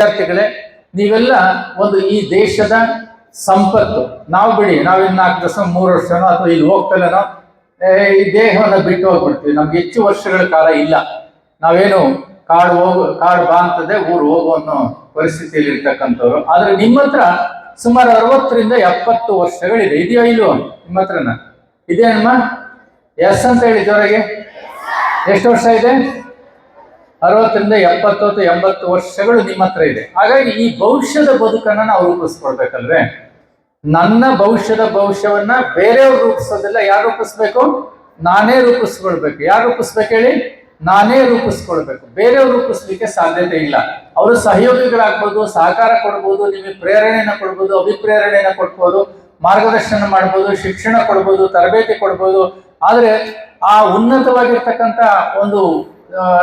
ವಿದ್ಯಾರ್ಥಿಗಳೇ, ನೀವೆಲ್ಲ ಒಂದು ಈ ದೇಶದ ಸಂಪತ್ತು. ನಾವು ಬಿಡಿ, ನಾವಿನ್ 4 ವರ್ಷ 3 ವರ್ಷನೋ ಅಥವಾ ಇಲ್ಲಿ ಹೋಗ್ತಲೇನೋ ಈ ದೇಹವನ್ನು ಬಿಟ್ಟು ಹೋಗ್ಬಿಡ್ತೀವಿ. ನಮ್ಗೆ ಹೆಚ್ಚು ವರ್ಷಗಳ ಕಾಲ ಇಲ್ಲ. ನಾವೇನು ಕಾಡು ಬಾ ಅಂತದೆ ಊರು ಹೋಗು ಅನ್ನೋ ಪರಿಸ್ಥಿತಿಯಲ್ಲಿ ಇರ್ತಕ್ಕಂಥವ್ರು. ಆದ್ರೆ ನಿಮ್ಮ ಹತ್ರ ಸುಮಾರು 60ರಿಂದ 70 ವರ್ಷಗಳಿದೆ. ಇದೆಯೋ ಇಲ್ವೋ ನಿಮ್ಮ ಹತ್ರನ? ಇದೇನಮ್ಮ? ಎಸ್ ಅಂತ ಹೇಳಿ ಜೋರಾಗೆ. ಎಷ್ಟು ವರ್ಷ ಇದೆ? 60ರಿಂದ 70 ಅಥವಾ 80 ವರ್ಷಗಳು ನಿಮ್ಮ ಹತ್ರ ಇದೆ. ಹಾಗಾಗಿ ಈ ಭವಿಷ್ಯದ ಬದುಕನ್ನ ನಾವು ರೂಪಿಸ್ಕೊಳ್ಬೇಕಲ್ವೇ? ನನ್ನ ಭವಿಷ್ಯವನ್ನ ಬೇರೆಯವ್ರು ರೂಪಿಸೋದಿಲ್ಲ. ಯಾರು ರೂಪಿಸ್ಬೇಕು? ನಾನೇ ರೂಪಿಸ್ಕೊಳ್ಬೇಕು. ಯಾರು ರೂಪಿಸ್ಬೇಕು ಹೇಳಿ? ನಾನೇ ರೂಪಿಸ್ಕೊಳ್ಬೇಕು. ಬೇರೆಯವ್ರು ರೂಪಿಸ್ಲಿಕ್ಕೆ ಸಾಧ್ಯತೆ ಇಲ್ಲ. ಅವರು ಸಹಯೋಗಿಗಳಾಗ್ಬೋದು, ಸಹಕಾರ ಕೊಡ್ಬೋದು, ನಿಮಗೆ ಪ್ರೇರಣೆಯನ್ನು ಕೊಡ್ಬೋದು, ಅಭಿಪ್ರೇರಣೆಯನ್ನು ಕೊಡ್ಬೋದು, ಮಾರ್ಗದರ್ಶನ ಮಾಡ್ಬೋದು, ಶಿಕ್ಷಣ ಕೊಡ್ಬೋದು, ತರಬೇತಿ ಕೊಡ್ಬೋದು. ಆದ್ರೆ ಆ ಉನ್ನತವಾಗಿರ್ತಕ್ಕಂಥ ಒಂದು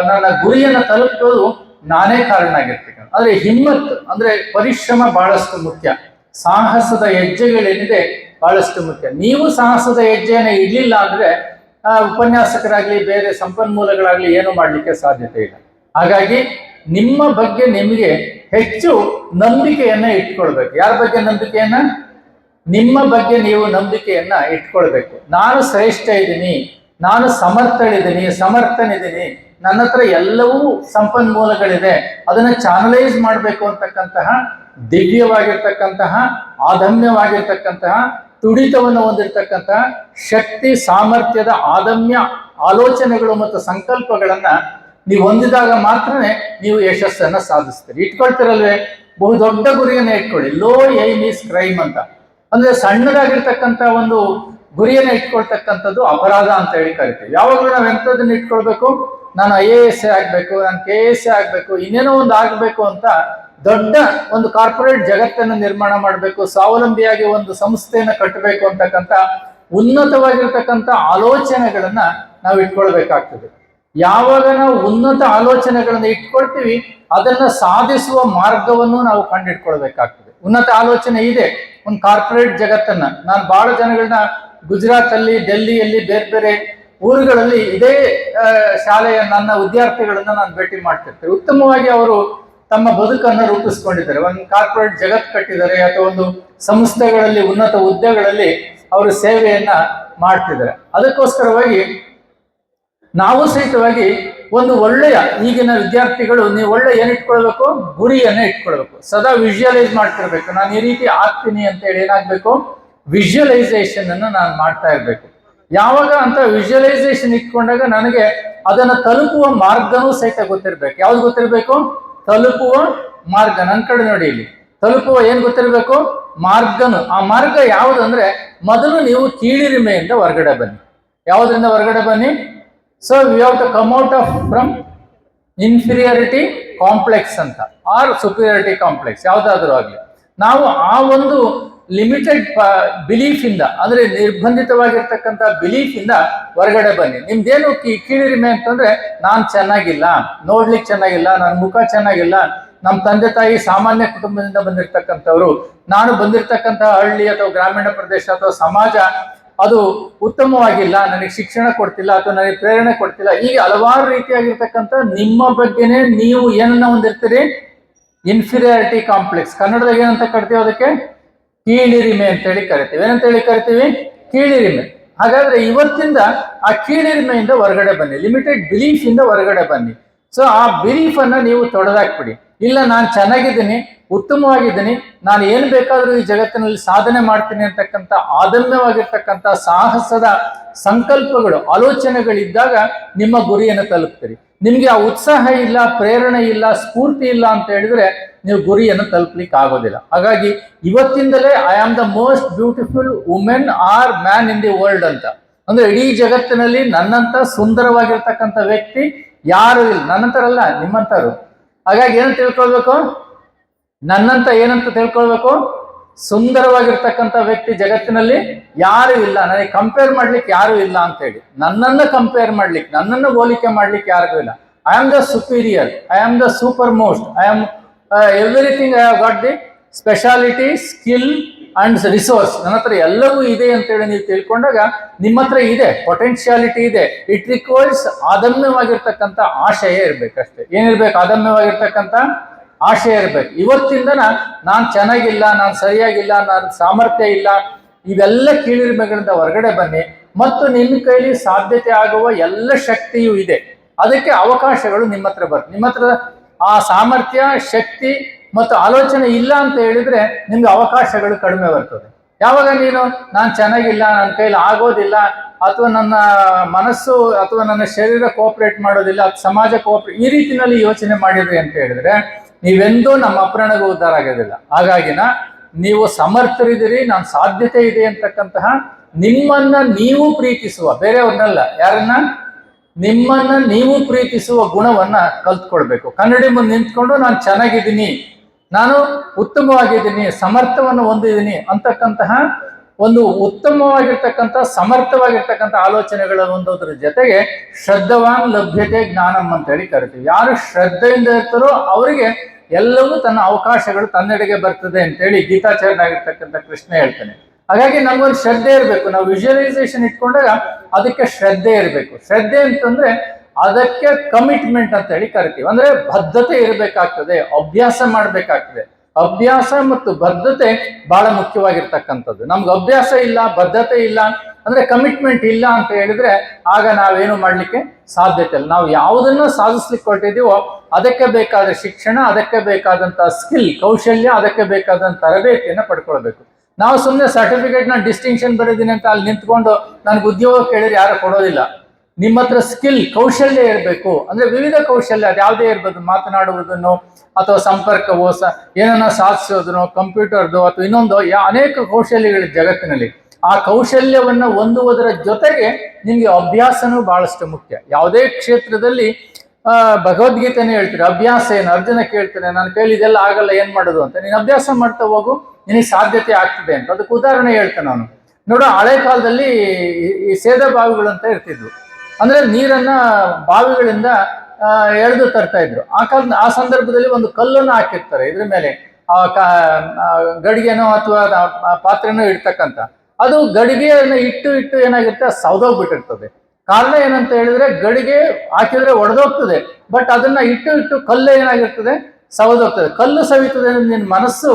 ನನ್ನ ಗುರಿಯನ್ನು ತಲುಪೋದು ನಾನೇ ಕಾರಣ ಆಗಿರ್ತೀನಿ. ಆದ್ರೆ ಹಿಮ್ಮತ್ ಅಂದ್ರೆ ಪರಿಶ್ರಮ ಬಹಳಷ್ಟು ಮುಖ್ಯ. ಸಾಹಸದ ಹೆಜ್ಜೆಗಳೇನಿದೆ ಬಹಳಷ್ಟು ಮುಖ್ಯ. ನೀವು ಸಾಹಸದ ಹೆಜ್ಜೆಯನ್ನು ಇಡ್ಲಿಲ್ಲ ಅಂದ್ರೆ ಉಪನ್ಯಾಸಕರಾಗ್ಲಿ ಬೇರೆ ಸಂಪನ್ಮೂಲಗಳಾಗ್ಲಿ ಏನು ಮಾಡ್ಲಿಕ್ಕೆ ಸಾಧ್ಯತೆ ಇಲ್ಲ. ಹಾಗಾಗಿ ನಿಮ್ಮ ಬಗ್ಗೆ ನಿಮಗೆ ಹೆಚ್ಚು ನಂಬಿಕೆಯನ್ನ ಇಟ್ಕೊಳ್ಬೇಕು. ಯಾರ ಬಗ್ಗೆ ನಂಬಿಕೆಯನ್ನ? ನಿಮ್ಮ ಬಗ್ಗೆ ನೀವು ನಂಬಿಕೆಯನ್ನ ಇಟ್ಕೊಳ್ಬೇಕು. ನಾನು ಶ್ರೇಷ್ಠ ಇದ್ದೀನಿ, ನಾನು ಸಮರ್ಥನಿದ್ದೀನಿ, ನನ್ನ ಹತ್ರ ಎಲ್ಲವೂ ಸಂಪನ್ಮೂಲಗಳಿದೆ, ಅದನ್ನ ಚಾನಲೈಸ್ ಮಾಡಬೇಕು ಅಂತಕ್ಕಂತಹ ದಿವ್ಯವಾಗಿರ್ತಕ್ಕಂತಹ ಆದಮ್ಯವಾಗಿರ್ತಕ್ಕಂತಹ ತುಡಿತವನ್ನು ಹೊಂದಿರತಕ್ಕಂತಹ ಶಕ್ತಿ ಸಾಮರ್ಥ್ಯದ ಆದಮ್ಯ ಆಲೋಚನೆಗಳು ಮತ್ತು ಸಂಕಲ್ಪಗಳನ್ನ ನೀವು ಹೊಂದಿದಾಗ ಮಾತ್ರನೇ ನೀವು ಯಶಸ್ಸನ್ನ ಸಾಧಿಸ್ತೀರಿ. ಇಟ್ಕೊಳ್ತಿರಲ್ವೇ? ಬಹುದೊಡ್ಡ ಗುರಿಯನ್ನ ಇಟ್ಕೊಳ್ಳಿ. ಲೋ ಏಮ್ ಈಸ್ ಕ್ರೈಮ್ ಅಂತ. ಅಂದ್ರೆ ಸಣ್ಣದಾಗಿರ್ತಕ್ಕಂಥ ಒಂದು ಗುರಿಯನ್ನ ಇಟ್ಕೊಳ್ತಕ್ಕಂಥದ್ದು ಅಪರಾಧ ಅಂತ ಹೇಳಿ ಕರಿತೀವಿ. ಯಾವಾಗಲೂ ನಾವು ಎಂಥದನ್ನ ಇಟ್ಕೊಳ್ಬೇಕು? ನಾನು IAS ಆಗ್ಬೇಕು, ನಾನು KS ಆಗ್ಬೇಕು, ಇನ್ನೇನೋ ಒಂದು ಆಗ್ಬೇಕು ಅಂತ ದೊಡ್ಡ ಒಂದು ಕಾರ್ಪೊರೇಟ್ ಜಗತ್ತನ್ನು ನಿರ್ಮಾಣ ಮಾಡಬೇಕು, ಸ್ವಾವಲಂಬಿಯಾಗಿ ಒಂದು ಸಂಸ್ಥೆಯನ್ನು ಕಟ್ಟಬೇಕು ಅಂತಕ್ಕಂಥ ಉನ್ನತವಾಗಿರ್ತಕ್ಕಂಥ ಆಲೋಚನೆಗಳನ್ನ ನಾವು ಇಟ್ಕೊಳ್ಬೇಕಾಗ್ತದೆ. ಯಾವಾಗ ನಾವು ಉನ್ನತ ಆಲೋಚನೆಗಳನ್ನ ಇಟ್ಕೊಳ್ತೀವಿ, ಅದನ್ನ ಸಾಧಿಸುವ ಮಾರ್ಗವನ್ನು ನಾವು ಕಂಡಿಟ್ಕೊಳ್ಬೇಕಾಗ್ತದೆ. ಉನ್ನತ ಆಲೋಚನೆ ಇದೆ ಒಂದು ಕಾರ್ಪೊರೇಟ್ ಜಗತ್ತನ್ನ. ನಾನು ಬಹಳ ಜನಗಳನ್ನ ಗುಜರಾತ್ ಅಲ್ಲಿ, ಡೆಲ್ಲಿಯಲ್ಲಿ, ಬೇರೆ ಬೇರೆ ಊರುಗಳಲ್ಲಿ ಇದೇ ಶಾಲೆಯ ನನ್ನ ವಿದ್ಯಾರ್ಥಿಗಳನ್ನ ನಾನು ಭೇಟಿ ಮಾಡ್ತಿರ್ತೇನೆ. ಉತ್ತಮವಾಗಿ ಅವರು ತಮ್ಮ ಬದುಕನ್ನು ರೂಪಿಸ್ಕೊಂಡಿದ್ದಾರೆ. ಒಂದು ಕಾರ್ಪೊರೇಟ್ ಜಗತ್ ಕಟ್ಟಿದ್ದಾರೆ ಅಥವಾ ಒಂದು ಸಂಸ್ಥೆಗಳಲ್ಲಿ ಉನ್ನತ ಹುದ್ದೆಗಳಲ್ಲಿ ಅವರು ಸೇವೆಯನ್ನ ಮಾಡ್ತಿದ್ದಾರೆ. ಅದಕ್ಕೋಸ್ಕರವಾಗಿ ನಾವು ಸಹಿತವಾಗಿ ಒಂದು ಒಳ್ಳೆಯ ಈಗಿನ ವಿದ್ಯಾರ್ಥಿಗಳು ನೀವು ಒಳ್ಳೆ ಏನ್ ಇಟ್ಕೊಳ್ಬೇಕು? ಗುರಿಯನ್ನ ಇಟ್ಕೊಳ್ಬೇಕು. ಸದಾ ವಿಜುವಲೈಸ್ ಮಾಡ್ತಿರ್ಬೇಕು. ನಾನು ಈ ರೀತಿ ಆಗ್ತೀನಿ ಅಂತ ಹೇಳಿ ಏನಾಗ್ಬೇಕು? ವಿಜುವಲೈಸೇಷನ್ ಅನ್ನು ನಾನು ಮಾಡ್ತಾ ಇರ್ಬೇಕು. ಯಾವಾಗ ಅಂತ ವಿಜುವಲೈಸೇಷನ್ ಇಟ್ಕೊಂಡಾಗ ನನಗೆ ಅದನ್ನ ತಲುಪುವ ಮಾರ್ಗನೂ ಸಹಿತ ಗೊತ್ತಿರ್ಬೇಕು. ಯಾವ್ದು ಗೊತ್ತಿರ್ಬೇಕು? ತಲುಪುವ ಮಾರ್ಗ. ನನ್ನ ಕಡೆ ನೋಡಿ, ಇಲ್ಲಿ ತಲುಪುವ ಏನ್ ಗೊತ್ತಿರ್ಬೇಕು? ಮಾರ್ಗನು. ಆ ಮಾರ್ಗ ಯಾವುದು ಅಂದ್ರೆ, ಮೊದಲು ನೀವು ಕೀಳಿರಿಮೆಯಿಂದ ಹೊರಗಡೆ ಬನ್ನಿ. ಯಾವುದರಿಂದ ಹೊರಗಡೆ ಬನ್ನಿ? So we have to come out of from inferiority complex ಅಂತ, ಆರ್ ಸುಪೀರಿಯಾರಿಟಿ ಕಾಂಪ್ಲೆಕ್ಸ್, ಯಾವ್ದಾದ್ರು ಆಗ್ಲಿ. ನಾವು ಆ ಒಂದು ಲಿಮಿಟೆಡ್ ಬಿಲೀಫ್ ಇಂದ, ಅಂದ್ರೆ ನಿರ್ಬಂಧಿತವಾಗಿರ್ತಕ್ಕಂಥ ಬಿಲೀಫ್ ಇಂದ ಹೊರಗಡೆ ಬನ್ನಿ. ನಿಮ್ದೇನು ಕೀಳಿರಿಮೆ ಅಂತಂದ್ರೆ, ನಾನ್ ಚೆನ್ನಾಗಿಲ್ಲ, ನೋಡ್ಲಿಕ್ಕೆ ಚೆನ್ನಾಗಿಲ್ಲ, ನನ್ನ ಮುಖ ಚೆನ್ನಾಗಿಲ್ಲ, ನಮ್ಮ ತಂದೆ ತಾಯಿ ಸಾಮಾನ್ಯ ಕುಟುಂಬದಿಂದ ಬಂದಿರತಕ್ಕಂಥವ್ರು, ನಾನು ಬಂದಿರತಕ್ಕಂಥ ಹಳ್ಳಿ ಅಥವಾ ಗ್ರಾಮೀಣ ಪ್ರದೇಶ ಅಥವಾ ಸಮಾಜ ಅದು ಉತ್ತಮವಾಗಿಲ್ಲ, ನನಗೆ ಶಿಕ್ಷಣ ಕೊಡ್ತಿಲ್ಲ ಅಥವಾ ನನಗೆ ಪ್ರೇರಣೆ ಕೊಡ್ತಿಲ್ಲ, ಹೀಗೆ ಹಲವಾರು ರೀತಿಯಾಗಿರ್ತಕ್ಕಂಥ ನಿಮ್ಮ ಬಗ್ಗೆನೇ ನೀವು ಏನನ್ನ ಹೊಂದಿರ್ತೀರಿ? Inferiority complex. ಕನ್ನಡದಾಗ ಏನಂತ ಕರಿತೀವಿ? ಅದಕ್ಕೆ ಕೀಳಿರಿಮೆ ಅಂತ ಹೇಳಿ ಕರಿತೀವಿ. ಏನಂತ ಹೇಳಿ ಕರಿತೀವಿ? ಕೀಳಿರಿಮೆ. ಹಾಗಾದ್ರೆ ಇವತ್ತಿಂದ ಆ ಕೀಳಿರಿಮೆಯಿಂದ ಹೊರಗಡೆ ಬನ್ನಿ, ಲಿಮಿಟೆಡ್ ಬಿಲೀಫ್ ಇಂದ ಹೊರಗಡೆ ಬನ್ನಿ. ಸೊ ಆ ಬಿಲೀಫ್ ಅನ್ನ ನೀವು ತೊಡೆದಾಕ್ಬಿಡಿ. ಇಲ್ಲ, ನಾನು ಚೆನ್ನಾಗಿದ್ದೀನಿ, ಉತ್ತಮವಾಗಿದ್ದೀನಿ, ನಾನು ಏನ್ ಬೇಕಾದ್ರೂ ಈ ಜಗತ್ತಿನಲ್ಲಿ ಸಾಧನೆ ಮಾಡ್ತೀನಿ ಅಂತಕ್ಕಂಥ ಆದಮ್ಯವಾಗಿರ್ತಕ್ಕಂಥ ಸಾಹಸದ ಸಂಕಲ್ಪಗಳು, ಆಲೋಚನೆಗಳಿದ್ದಾಗ ನಿಮ್ಮ ಗುರಿಯನ್ನು ತಲುಪ್ತೀರಿ. ನಿಮ್ಗೆ ಆ ಉತ್ಸಾಹ ಇಲ್ಲ, ಪ್ರೇರಣೆ ಇಲ್ಲ, ಸ್ಫೂರ್ತಿ ಇಲ್ಲ ಅಂತ ಹೇಳಿದ್ರೆ ನೀವು ಗುರಿಯನ್ನು ತಲುಪಲಿಕ್ಕೆ ಆಗೋದಿಲ್ಲ. ಹಾಗಾಗಿ ಇವತ್ತಿಂದಲೇ I am the most beautiful women or man in the world ಅಂತ, ಅಂದ್ರೆ ಇಡೀ ಜಗತ್ತಿನಲ್ಲಿ ನನ್ನಂತ ಸುಂದರವಾಗಿರ್ತಕ್ಕಂಥ ವ್ಯಕ್ತಿ ಯಾರು ಇಲ್ಲ. ನನ್ನಂತರಲ್ಲ, ನಿಮ್ಮಂತರು. ಹಾಗಾಗಿ ಏನಂತ ತಿಳ್ಕೊಳ್ಬೇಕು? ನನ್ನಂತ ಏನಂತ ತಿಳ್ಕೊಳ್ಬೇಕು? ಸುಂದರವಾಗಿರ್ತಕ್ಕಂಥ ವ್ಯಕ್ತಿ ಜಗತ್ತಿನಲ್ಲಿ ಯಾರು ಇಲ್ಲ, ನನಗೆ ಕಂಪೇರ್ ಮಾಡ್ಲಿಕ್ಕೆ ಯಾರು ಇಲ್ಲ ಅಂತ ಹೇಳಿ. ನನ್ನನ್ನು ಕಂಪೇರ್ ಮಾಡ್ಲಿಕ್ಕೆ, ನನ್ನನ್ನು ಹೋಲಿಕೆ ಮಾಡ್ಲಿಕ್ಕೆ ಯಾರಿಗೂ ಇಲ್ಲ. I am the superior, I am the super most, I am everything, I have got the speciality, skill and resource. ನನ್ನ ಹತ್ರ ಎಲ್ಲವೂ ಇದೆ ಅಂತೇಳಿ ನೀವು ತಿಳ್ಕೊಂಡಾಗ ನಿಮ್ಮ ಹತ್ರ ಇದೆ, ಪೊಟೆನ್ಶಿಯಾಲಿಟಿ ಇದೆ. ಇಟ್ ರಿಕ್ವೈರ್ಸ್ ಅದಮ್ಯವಾಗಿರ್ತಕ್ಕಂಥ ಆಶಯ ಇರ್ಬೇಕಷ್ಟೇ. ಏನಿರ್ಬೇಕು? ಅದಮ್ಯವಾಗಿರ್ತಕ್ಕಂಥ ಆಶಯ ಇರಬೇಕು. ಇವತ್ತಿಂದ ನಾನು ಚೆನ್ನಾಗಿಲ್ಲ, ನಾನು ಸರಿಯಾಗಿಲ್ಲ, ನಾನು ಸಾಮರ್ಥ್ಯ ಇಲ್ಲ, ಇವೆಲ್ಲ ಕೀಳಿರಿಮೆಗಳಿಂದ ಹೊರಗಡೆ ಬನ್ನಿ. ಮತ್ತು ನಿನ್ನ ಕೈಲಿ ಸಾಧ್ಯತೆ ಆಗುವ ಎಲ್ಲ ಶಕ್ತಿಯೂ ಇದೆ. ಅದಕ್ಕೆ ಅವಕಾಶಗಳು ನಿಮ್ಮ ಹತ್ರ ಬರ್ತದೆ. ನಿಮ್ಮ ಹತ್ರ ಆ ಸಾಮರ್ಥ್ಯ, ಶಕ್ತಿ ಮತ್ತು ಆಲೋಚನೆ ಇಲ್ಲ ಅಂತ ಹೇಳಿದ್ರೆ ನಿಮ್ಗೆ ಅವಕಾಶಗಳು ಕಡಿಮೆ ಬರ್ತದೆ. ಯಾವಾಗ ನೀನು ನಾನು ಚೆನ್ನಾಗಿಲ್ಲ, ನನ್ನ ಕೈಲಿ ಆಗೋದಿಲ್ಲ, ಅಥವಾ ನನ್ನ ಮನಸ್ಸು ಅಥವಾ ನನ್ನ ಶರೀರ ಕೋಆಪರೇಟ್ ಮಾಡೋದಿಲ್ಲ, ಸಮಾಜ ಕೋಆಪರೇಟ್, ಈ ರೀತಿನಲ್ಲಿ ಯೋಚನೆ ಮಾಡಿದ್ರಿ ಅಂತ ಹೇಳಿದ್ರೆ ನೀವೆಂದೂ ನಮ್ಮ ಅಪ್ರಾಣಗೂ ಉದ್ಧಾರ ಆಗೋದಿಲ್ಲ. ಹಾಗಾಗಿನ ನೀವು ಸಮರ್ಥರಿದ್ದೀರಿ, ನಾನು ಸಾಧ್ಯತೆ ಇದೆ ಅಂತಕ್ಕಂತಹ ನಿಮ್ಮನ್ನ ನೀವು ಪ್ರೀತಿಸುವ, ಬೇರೆಯವ್ರನ್ನಲ್ಲ, ಯಾರನ್ನ, ನಿಮ್ಮನ್ನ ನೀವು ಪ್ರೀತಿಸುವ ಗುಣವನ್ನ ಕಲ್ತ್ಕೊಳ್ಬೇಕು. ಕನ್ನಡಿ ಮುಂದೆ ನಿಂತ್ಕೊಂಡು ನಾನು ಚೆನ್ನಾಗಿದ್ದೀನಿ, ನಾನು ಉತ್ತಮವಾಗಿದ್ದೀನಿ, ಸಮರ್ಥವನ್ನು ಹೊಂದಿದ್ದೀನಿ ಅಂತಕ್ಕಂತಹ ಒಂದು ಉತ್ತಮವಾಗಿರ್ತಕ್ಕಂಥ ಸಮರ್ಥವಾಗಿರ್ತಕ್ಕಂಥ ಆಲೋಚನೆಗಳ ಹೊಂದೋದ್ರ ಜೊತೆಗೆ ಶ್ರದ್ಧವಾನ್ ಲಭ್ಯತೆ ಜ್ಞಾನಂ ಅಂತ ಹೇಳಿ ಕರಿತೀವಿ. ಯಾರು ಶ್ರದ್ಧೆಯಿಂದ ಇರ್ತಾರೋ ಅವರಿಗೆ ಎಲ್ಲವೂ ತನ್ನ ಅವಕಾಶಗಳು ತನ್ನೆಡೆಗೆ ಬರ್ತದೆ ಅಂತೇಳಿ ಗೀತಾಚಾರ್ಯನಾಗಿರ್ತಕ್ಕಂಥ ಕೃಷ್ಣ ಹೇಳ್ತಾನೆ. ಹಾಗಾಗಿ ನಮ್ಗೊಂದು ಶ್ರದ್ಧೆ ಇರಬೇಕು. ನಾವು ವಿಜುವಲೈಸೇಷನ್ ಇಟ್ಕೊಂಡಾಗ ಅದಕ್ಕೆ ಶ್ರದ್ಧೆ ಇರಬೇಕು. ಶ್ರದ್ಧೆ ಅಂತಂದ್ರೆ ಅದಕ್ಕೆ ಕಮಿಟ್ಮೆಂಟ್ ಅಂತ ಹೇಳಿ ಕರಿತೀವಿ. ಅಂದ್ರೆ ಬದ್ಧತೆ ಇರಬೇಕಾಗ್ತದೆ, ಅಭ್ಯಾಸ ಮಾಡ್ಬೇಕಾಗ್ತದೆ. ಅಭ್ಯಾಸ ಮತ್ತು ಬದ್ಧತೆ ಬಹಳ ಮುಖ್ಯವಾಗಿರ್ತಕ್ಕಂಥದ್ದು. ನಮ್ಗೆ ಅಭ್ಯಾಸ ಇಲ್ಲ, ಬದ್ಧತೆ ಇಲ್ಲ ಅಂದ್ರೆ ಕಮಿಟ್ಮೆಂಟ್ ಇಲ್ಲ ಅಂತ ಹೇಳಿದ್ರೆ ಆಗ ನಾವೇನು ಮಾಡ್ಲಿಕ್ಕೆ ಸಾಧ್ಯತೆ ಇಲ್ಲ. ನಾವು ಯಾವುದನ್ನ ಸಾಧಿಸ್ಲಿಕ್ಕೆ ಹೊರಟಿದೀವೋ ಅದಕ್ಕೆ ಬೇಕಾದ ಶಿಕ್ಷಣ, ಅದಕ್ಕೆ ಬೇಕಾದಂತಹ ಸ್ಕಿಲ್, ಕೌಶಲ್ಯ, ಅದಕ್ಕೆ ಬೇಕಾದಂತ ತರಬೇತಿಯನ್ನ ಪಡ್ಕೊಳ್ಬೇಕು. ನಾವು ಸುಮ್ಮನೆ ಸರ್ಟಿಫಿಕೇಟ್ ನಾನು ಡಿಸ್ಟಿಂಕ್ಷನ್ ಬರೀದ್ದೀನಿ ಅಂತ ಅಲ್ಲಿ ನಿಂತ್ಕೊಂಡು ನನಗೆ ಉದ್ಯೋಗ ಕೇಳಿದ್ರೆ ಯಾರು ಕೊಡೋದಿಲ್ಲ. ನಿಮ್ಮ ಹತ್ರ ಸ್ಕಿಲ್, ಕೌಶಲ್ಯ ಇರಬೇಕು. ಅಂದ್ರೆ ವಿವಿಧ ಕೌಶಲ್ಯ, ಅದು ಯಾವುದೇ ಇರ್ಬೋದು, ಮಾತನಾಡುವುದನ್ನು ಅಥವಾ ಸಂಪರ್ಕವೋ, ಏನನ್ನ ಸಾಧಿಸೋದನ್ನು, ಕಂಪ್ಯೂಟರ್ದು ಅಥವಾ ಇನ್ನೊಂದು ಅನೇಕ ಕೌಶಲ್ಯಗಳು ಜಗತ್ತಿನಲ್ಲಿ. ಆ ಕೌಶಲ್ಯವನ್ನ ಹೊಂದುವುದರ ಜೊತೆಗೆ ನಿಮ್ಗೆ ಅಭ್ಯಾಸನೂ ಬಹಳಷ್ಟು ಮುಖ್ಯ. ಯಾವುದೇ ಕ್ಷೇತ್ರದಲ್ಲಿ ಭಗವದ್ಗೀತೆನೇ ಹೇಳ್ತೀರಿ, ಅಭ್ಯಾಸ ಏನು? ಅರ್ಜುನ ಕೇಳ್ತಾನೆ, ನನ್ನ ಕೈಲಿ ಇದೆಲ್ಲ ಆಗಲ್ಲ, ಏನ್ ಮಾಡೋದು ಅಂತ. ನೀನು ಅಭ್ಯಾಸ ಮಾಡ್ತಾ ಹೋಗು, ನಿನಗೆ ಸಾಧ್ಯತೆ ಆಗ್ತದೆ ಅಂತ. ಅದಕ್ಕೆ ಉದಾಹರಣೆ ಹೇಳ್ತಾನೆ ಅವನು. ನೋಡು, ಹಳೆ ಕಾಲದಲ್ಲಿ ಈ ಸೇದ ಬಾವಿಗಳು ಅಂತ ಇರ್ತಿದ್ವು. ಅಂದ್ರೆ ನೀರನ್ನ ಬಾವಿಗಳಿಂದ ಎಳೆದು ತರ್ತಾ ಇದ್ರು. ಆ ಸಂದರ್ಭದಲ್ಲಿ ಒಂದು ಕಲ್ಲನ್ನು ಹಾಕಿರ್ತಾರೆ ಇದ್ರ ಮೇಲೆ, ಗಡಿಗೆನೋ ಅಥವಾ ಪಾತ್ರೆನೋ ಇಡ್ತಕ್ಕಂಥ. ಅದು ಗಡಿಗೆಯನ್ನು ಇಟ್ಟು ಏನಾಗಿರುತ್ತೆ, ಸೌದೋಗ್ಬಿಟ್ಟಿರ್ತದೆ. ಕಾರಣ ಏನಂತ ಹೇಳಿದ್ರೆ ಗಡಿಗೆ ಹಾಕಿದ್ರೆ ಒಡೆದೋಗ್ತದೆ, ಬಟ್ ಅದನ್ನ ಇಟ್ಟು ಕಲ್ಲು ಏನಾಗಿರ್ತದೆ, ಸವದೋಗ್ತದೆ. ಕಲ್ಲು ಸವಿತದೆ. ನಿನ್ನ ಮನಸ್ಸು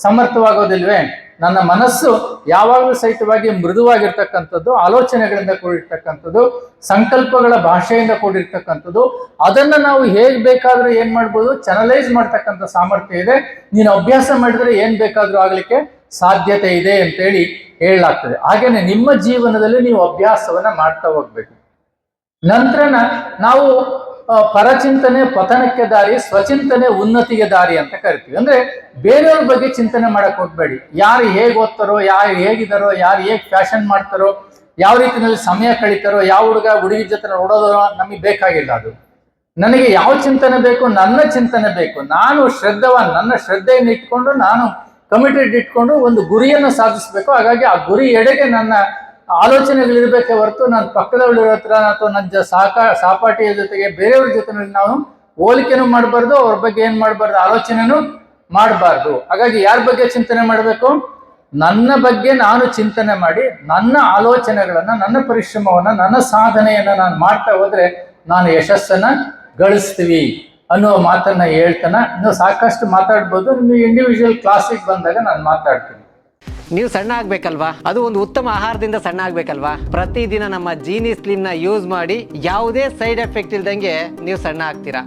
ಸಮರ್ಥವಾಗೋದಿಲ್ವೇ? ನನ್ನ ಮನಸ್ಸು ಯಾವಾಗಲೂ ಸಹಿತವಾಗಿ ಮೃದುವಾಗಿರ್ತಕ್ಕಂಥದ್ದು, ಆಲೋಚನೆಗಳಿಂದ ಕೂಡಿರ್ತಕ್ಕಂಥದ್ದು, ಸಂಕಲ್ಪಗಳ ಭಾಷೆಯಿಂದ ಕೂಡಿರ್ತಕ್ಕಂಥದ್ದು. ಅದನ್ನ ನಾವು ಹೇಗ್ ಬೇಕಾದ್ರೂ ಏನ್ ಮಾಡ್ಬೋದು, ಚಾನಲೈಸ್ ಮಾಡ್ತಕ್ಕಂಥ ಸಾಮರ್ಥ್ಯ ಇದೆ. ನೀನು ಅಭ್ಯಾಸ ಮಾಡಿದ್ರೆ ಏನ್ ಬೇಕಾದ್ರೂ ಆಗ್ಲಿಕ್ಕೆ ಸಾಧ್ಯತೆ ಇದೆ ಅಂತೇಳಿ ಹೇಳಲಾಗ್ತದೆ. ಹಾಗೇನೆ ನಿಮ್ಮ ಜೀವನದಲ್ಲಿ ನೀವು ಅಭ್ಯಾಸವನ್ನ ಮಾಡ್ತಾ ಹೋಗ್ಬೇಕು. ನಂತರ ನಾವು ಪರಚಿಂತನೆ ಪತನಕ್ಕೆ ದಾರಿ, ಸ್ವಚಿಂತನೆ ಉನ್ನತಿಗೆ ದಾರಿ ಅಂತ ಕರಿತೀವಿ. ಅಂದ್ರೆ ಬೇರೆಯವ್ರ ಬಗ್ಗೆ ಚಿಂತನೆ ಮಾಡಕ್ ಹೋಗ್ಬೇಡಿ. ಯಾರು ಹೇಗೆ ಓದ್ತಾರೋ, ಯಾರು ಹೇಗಿದಾರೋ, ಯಾರು ಹೇಗೆ ಫ್ಯಾಷನ್ ಮಾಡ್ತಾರೋ, ಯಾವ ರೀತಿಯಲ್ಲಿ ಸಮಯ ಕಳೀತಾರೋ, ಯಾವ ಹುಡುಗಿ ಜೊತೆ ನೋಡೋದೋ ನಮಗೆ ಬೇಕಾಗಿಲ್ಲ. ಅದು ನನಗೆ ಯಾವ ಚಿಂತನೆ ಬೇಕು, ನನ್ನ ಚಿಂತನೆ ಬೇಕು. ನಾನು ಶ್ರದ್ಧವಾನ್, ನನ್ನ ಶ್ರದ್ಧೆಯನ್ನು ಇಟ್ಕೊಂಡು, ನಾನು ಕಮಿಟೆಡ್ ಇಟ್ಕೊಂಡು ಒಂದು ಗುರಿಯನ್ನು ಸಾಧಿಸ್ಬೇಕು. ಹಾಗಾಗಿ ಆ ಗುರಿ ಎಡೆಗೆ ನನ್ನ ಆಲೋಚನೆಗಳಿರ್ಬೇಕೆ ಹೊರತು ನನ್ನ ಪಕ್ಕದವಳಿರೋ ಹತ್ರ ಅಥವಾ ನನ್ನ ಸಹಪಾಠಿಯ ಜೊತೆಗೆ ಬೇರೆಯವ್ರ ಜೊತೆ ನಾವು ಹೋಲಿಕೆನೂ ಮಾಡಬಾರ್ದು, ಅವ್ರ ಬಗ್ಗೆ ಏನ್ ಮಾಡಬಾರ್ದು, ಆಲೋಚನೆನೂ ಮಾಡಬಾರ್ದು. ಹಾಗಾಗಿ ಯಾರ ಬಗ್ಗೆ ಚಿಂತನೆ ಮಾಡಬೇಕು? ನನ್ನ ಬಗ್ಗೆ ನಾನು ಚಿಂತನೆ ಮಾಡಿ, ನನ್ನ ಆಲೋಚನೆಗಳನ್ನ, ನನ್ನ ಪರಿಶ್ರಮವನ್ನ, ನನ್ನ ಸಾಧನೆಯನ್ನ ನಾನು ಮಾಡ್ತಾ ಹೋದ್ರೆ ನಾನು ಯಶಸ್ಸನ್ನ ಗಳಿಸ್ತೀವಿ ಅನ್ನೋ ಮಾತನ್ನ ಹೇಳ್ತಾನ. ಇನ್ನು ಸಾಕಷ್ಟು ಮಾತಾಡ್ಬೋದು. ನಿಮ್ಗೆ ಇಂಡಿವಿಜುವಲ್ ಕ್ಲಾಸಿಗೆ ಬಂದಾಗ ನಾನು ಮಾತಾಡ್ತೀನಿ. ನೀವು ಸಣ್ಣ ಆಗ್ಬೇಕಲ್ವಾ? ಅದು ಒಂದು ಉತ್ತಮ ಆಹಾರದಿಂದ ಸಣ್ಣ ಆಗ್ಬೇಕಲ್ವಾ? ಪ್ರತಿದಿನ ನಮ್ಮ ಜೀನಿ ಸ್ಲಿಮ್ ನ ಯೂಸ್ ಮಾಡಿ ಯಾವುದೇ ಸೈಡ್ ಎಫೆಕ್ಟ್ ಇಲ್ದಂಗೆ ನೀವು ಸಣ್ಣ ಆಗ್ತೀರಾ.